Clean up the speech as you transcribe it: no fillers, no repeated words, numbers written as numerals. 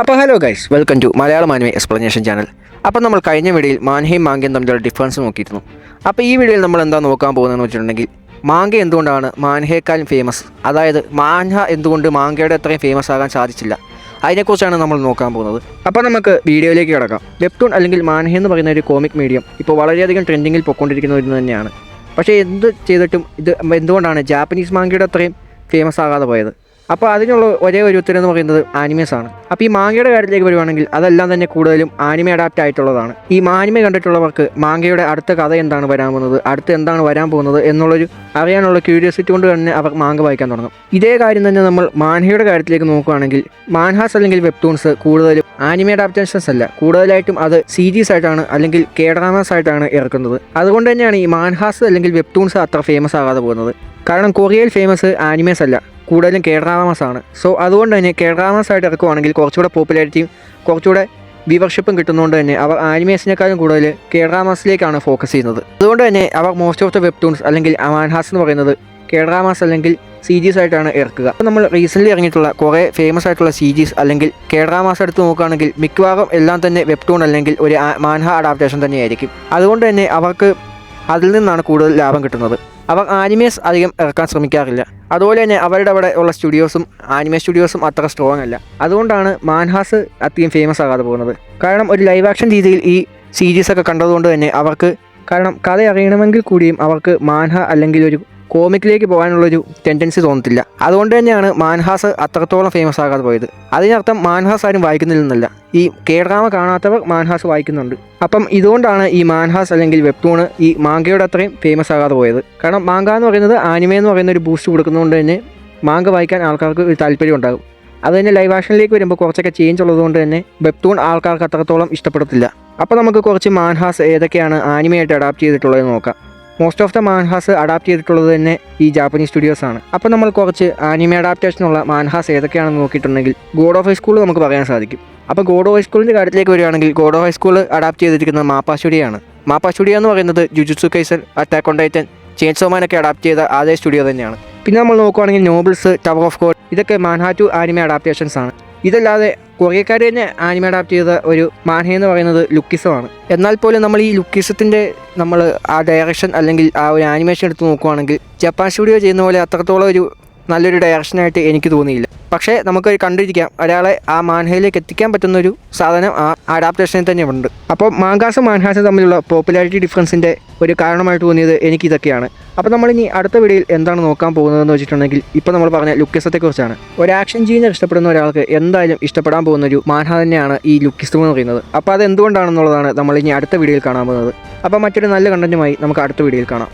അപ്പോൾ hello guys, welcome to Malayalam anime explanation channel. അപ്പോൾ നമ്മൾ കഴിഞ്ഞ വീഡിയോയിൽ മാൻഹയും മാങ്കയും തമ്മിലുള്ള ഡിഫറൻസ് നോക്കിയിരുന്നു. അപ്പോൾ ഈ വീഡിയോയിൽ നമ്മൾ എന്താ നോക്കാൻ പോകുന്നതെന്ന് വെച്ചിട്ടുണ്ടെങ്കിൽ, മാങ്ക എന്തുകൊണ്ടാണ് മാൻഹയേക്കാളും ഫേമസ്, അതായത് മാൻഹ എന്തുകൊണ്ട് മാങ്കയുടെ അത്രയും ഫേമസ് ആകാൻ സാധിച്ചില്ല, അതിനെക്കുറിച്ചാണ് നമ്മൾ നോക്കാൻ പോകുന്നത്. അപ്പോൾ നമുക്ക് വീഡിയോയിലേക്ക് കിടക്കാം. വെബ്ടൂൺ അല്ലെങ്കിൽ മാൻഹ എന്ന് പറയുന്ന ഒരു കോമിക് മീഡിയം ഇപ്പോൾ വളരെയധികം ട്രെൻഡിങ്ങിൽ പൊയ്ക്കൊണ്ടിരിക്കുന്ന ഒരു തന്നെയാണ്. പക്ഷേ എന്ത് ചെയ്തിട്ടും ഇത് എന്തുകൊണ്ടാണ് ജാപ്പനീസ് മാങ്കയുടെ അത്രയും ഫേമസ് ആകാതെ പോയത്? അപ്പോൾ അതിനുള്ള ഒരേ ഒരു ഉത്തരം എന്ന് പറയുന്നത് ആനിമേസ് ആണ്. അപ്പോൾ ഈ മാങ്കയുടെ കാര്യത്തിലേക്ക് വരുവാണെങ്കിൽ അതെല്ലാം തന്നെ കൂടുതലും ആനിമെ അഡാപ്റ്റ് ആയിട്ടുള്ളതാണ്. ഈ ആനിമെ കണ്ടിട്ടുള്ളവർക്ക് മാങ്കയുടെ അടുത്ത കഥ എന്താണ് വരാൻ പോകുന്നത്, അടുത്ത് എന്താണ് വരാൻ പോകുന്നത് എന്നുള്ളൊരു അറിയാനുള്ള ക്യൂരിയോസിറ്റി കൊണ്ട് തന്നെ അവർ മാങ്ക വായിക്കാൻ തുടങ്ങും. ഇതേ കാര്യം തന്നെ നമ്മൾ മാൻഹയുടെ കാര്യത്തിലേക്ക് നോക്കുകയാണെങ്കിൽ, മാൻഹാസ് അല്ലെങ്കിൽ വെബ്ടൂൺസ് കൂടുതലും ആനിമെ അഡാപ്റ്റേഷൻസ് അല്ല, കൂടുതലായിട്ടും അത് സീരീസ് ആയിട്ടാണ് അല്ലെങ്കിൽ കേഡ്രാമാസ് ആയിട്ടാണ് ഇറക്കുന്നത്. അതുകൊണ്ട് തന്നെയാണ് ഈ മാൻഹാസ് അല്ലെങ്കിൽ വെബ്ടൂൺസ് അത്ര ഫേമസ് ആകാതെ പോകുന്നത്. കാരണം കൊറിയയിൽ ഫേമസ് ആനിമേസ് അല്ല, കൂടുതലും കേഡ്രാമാസ് ആണ്. സോ അതുകൊണ്ട് തന്നെ കേഡ്രാമാസ് ആയിട്ട് ഇറക്കുവാണെങ്കിൽ കുറച്ചുകൂടെ പോപ്പുലാരിറ്റിയും കുറച്ചുകൂടെ വ്യൂവർഷിപ്പും കിട്ടുന്നതുകൊണ്ട് തന്നെ അവർ ആനിമേഷനേക്കാളും കൂടുതൽ കേഡ്രാമാസിലേക്കാണ് ഫോക്കസ് ചെയ്യുന്നത്. അതുകൊണ്ട് തന്നെ അവർ മോസ്റ്റ് ഓഫ് ദ വെബ്ടൂൺസ് അല്ലെങ്കിൽ മാൻഹാസ് എന്ന് പറയുന്നത് കേഡ്രാമാസ് അല്ലെങ്കിൽ സീരീസ് ആയിട്ടാണ് ഇറക്കുക. അപ്പോൾ നമ്മൾ റീസെൻ്റ്ലി ഇറങ്ങിയിട്ടുള്ള കുറേ ഫേമസ് ആയിട്ടുള്ള സീരീസ് അല്ലെങ്കിൽ കേഡ്രാമാസ് എടുത്ത് നോക്കുകയാണെങ്കിൽ മിക്കവാറും എല്ലാം തന്നെ വെബ്ടൂൺ അല്ലെങ്കിൽ ഒരു മാൻഹ അഡാപ്റ്റേഷൻ തന്നെയായിരിക്കും. അതുകൊണ്ട് തന്നെ അവർക്ക് അതിൽ നിന്നാണ് കൂടുതൽ ലാഭം കിട്ടുന്നത്. അവർ ആനിമേസ് അധികം ഇറക്കാൻ ശ്രമിക്കാറില്ല. അതുപോലെ തന്നെ അവരുടെ അവിടെ ഉള്ള സ്റ്റുഡിയോസും ആനിമേ സ്റ്റുഡിയോസും അത്ര സ്ട്രോങ് അല്ല. അതുകൊണ്ടാണ് മാൻഹാസ് അധികം ഫേമസ് ആകാതെ പോകുന്നത്. കാരണം ഒരു ലൈവ് ആക്ഷൻ രീതിയിൽ ഈ സീരീസൊക്കെ കണ്ടതുകൊണ്ട് തന്നെ അവർക്ക്, കാരണം കഥ അറിയണമെങ്കിൽ കൂടിയും അവർക്ക് മാൻഹ അല്ലെങ്കിൽ ഒരു കോമിക്കിലേക്ക് പോകാനുള്ളൊരു ടെൻഡൻസി തോന്നത്തില്ല. അതുകൊണ്ട് തന്നെയാണ് മാൻഹാസ് അത്രത്തോളം ഫേമസ് ആകാതെ പോയത്. അതിനർത്ഥം മാൻഹാസ് ആരും വായിക്കുന്നില്ലെന്നല്ല, ഈ കേഡ്രാമ കാണാത്തവർ മാൻഹാസ് വായിക്കുന്നുണ്ട്. അപ്പം ഇതുകൊണ്ടാണ് ഈ മാൻഹാസ് അല്ലെങ്കിൽ വെബ്ടൂണ് ഈ മാങ്കയുടെ അത്രയും ഫേമസ് ആകാതെ പോയത്. കാരണം മാങ്ക എന്ന് പറയുന്നത് ആനിമേ എന്ന് പറയുന്ന ഒരു ബൂസ്റ്റ് കൊടുക്കുന്നതുകൊണ്ട് തന്നെ മാങ്ക വായിക്കാൻ ആൾക്കാർക്ക് ഒരു താല്പര്യം ഉണ്ടാകും. അത് തന്നെ ലൈവ് ആക്ഷനിലേക്ക് വരുമ്പോൾ കുറച്ചൊക്കെ ചേഞ്ച് ഉള്ളതുകൊണ്ട് തന്നെ വെബ്ടൂൺ ആൾക്കാർക്ക് അത്രത്തോളം ഇഷ്ടപ്പെടത്തില്ല. അപ്പോൾ നമുക്ക് കുറച്ച് മാൻഹാസ് ഏതൊക്കെയാണ് ആനിമയായിട്ട് അഡാപ്റ്റ് ചെയ്തിട്ടുള്ളതെന്ന് നോക്കാം. മോസ്റ്റ് ഓഫ് ദ മാൻഹാസ് അഡാപ്റ്റ് ചെയ്തിട്ടുള്ളത് തന്നെ ഈ ജാപ്പനീസ് സ്റ്റുഡിയോസ് ആണ്. അപ്പോൾ നമ്മൾ കുറച്ച് ആനിമെ അഡാപ്റ്റേഷനുള്ള മാൻഹാസ് ഏതൊക്കെയാണെന്ന് നോക്കിയിട്ടുണ്ടെങ്കിൽ ഗോഡ് ഓഫ് ഹൈസ്കൂൾ നമുക്ക് പറയാൻ സാധിക്കും. അപ്പോൾ ഗോഡ് ഓഫ് ഹൈസ്കൂളിൻ്റെ കാര്യത്തിലേക്ക് വരികയാണെങ്കിൽ ഗോഡ് ഓഫ് ഹൈസ്കൂൾ അഡാപ്റ്റ് ചെയ്തിരിക്കുന്നത് മാപ്പ സ്റ്റുഡിയോ ആണ്. മാപ്പ സ്റ്റുഡിയോ എന്ന് പറയുന്നത് Jujutsu Kaisen, Attack on Titan, Chainsaw Man ഒക്കെ അഡാപ്റ്റ് ചെയ്ത അതേ സ്റ്റുഡിയോ തന്നെയാണ്. പിന്നെ നമ്മൾ നോക്കുകയാണെങ്കിൽ നോബിൾസ്, ടവർ ഓഫ് ഗോഡ്, ഇതൊക്കെ മാൻഹ ടു ആനിമെ അഡാപ്റ്റേഷൻസ് ആണ്. ഇതല്ലാതെ കൊറിയക്കാർ തന്നെ ആനിമെ അഡാപ്റ്റ് ചെയ്ത ഒരു മാൻഹ എന്ന് പറയുന്നത് ലുക്കിസമാണ്. എന്നാൽ പോലും നമ്മൾ ഈ ലുക്കിസത്തിൻ്റെ നമ്മൾ ആ ഡയറക്ഷൻ അല്ലെങ്കിൽ ആ ഒരു ആനിമേഷൻ എടുത്ത് നോക്കുകയാണെങ്കിൽ ജപ്പാൻ സ്റ്റുഡിയോ ചെയ്യുന്ന പോലെ അത്രത്തോളം ഒരു നല്ലൊരു ഡയറക്ഷനായിട്ട് എനിക്ക് തോന്നിയില്ല. പക്ഷേ നമുക്ക് കണ്ടിരിക്കാം, ഒരാളെ ആ മാൻഹയിലേക്ക് എത്തിക്കാൻ പറ്റുന്നൊരു സാധനം ആ അഡാപ്റ്റേഷനിൽ തന്നെ ഉണ്ട്. അപ്പോൾ മാങ്കാസും മാൻഹാസും തമ്മിലുള്ള പോപ്പുലാരിറ്റി ഡിഫറൻസിൻ്റെ ഒരു കാരണമായിട്ട് തോന്നിയത് എനിക്കിതൊക്കെയാണ്. അപ്പോൾ നമ്മളിനി അടുത്ത വീഡിയോയിൽ എന്താണ് നോക്കാൻ പോകുന്നതെന്ന് വെച്ചിട്ടുണ്ടെങ്കിൽ, ഇപ്പോൾ നമ്മൾ പറഞ്ഞ ലുക്കിസത്തെക്കുറിച്ചാണ്. ഒരു ആക്ഷൻ ജീനർ ഇഷ്ടപ്പെടുന്ന ഒരാൾക്ക് എന്തായാലും ഇഷ്ടപ്പെടാൻ പോകുന്നൊരു മാൻഹ തന്നെയാണ് ഈ ലുക്കിസം എന്ന് പറയുന്നത്. അപ്പോൾ അത് എന്തുകൊണ്ടാണെന്നുള്ളതാണ് നമ്മളിനി അടുത്ത വീഡിയോയിൽ കാണാൻ പോകുന്നത്. അപ്പോൾ മറ്റൊരു നല്ല കണ്ടന്റുമായി നമുക്ക് അടുത്ത വീഡിയോയിൽ കാണാം.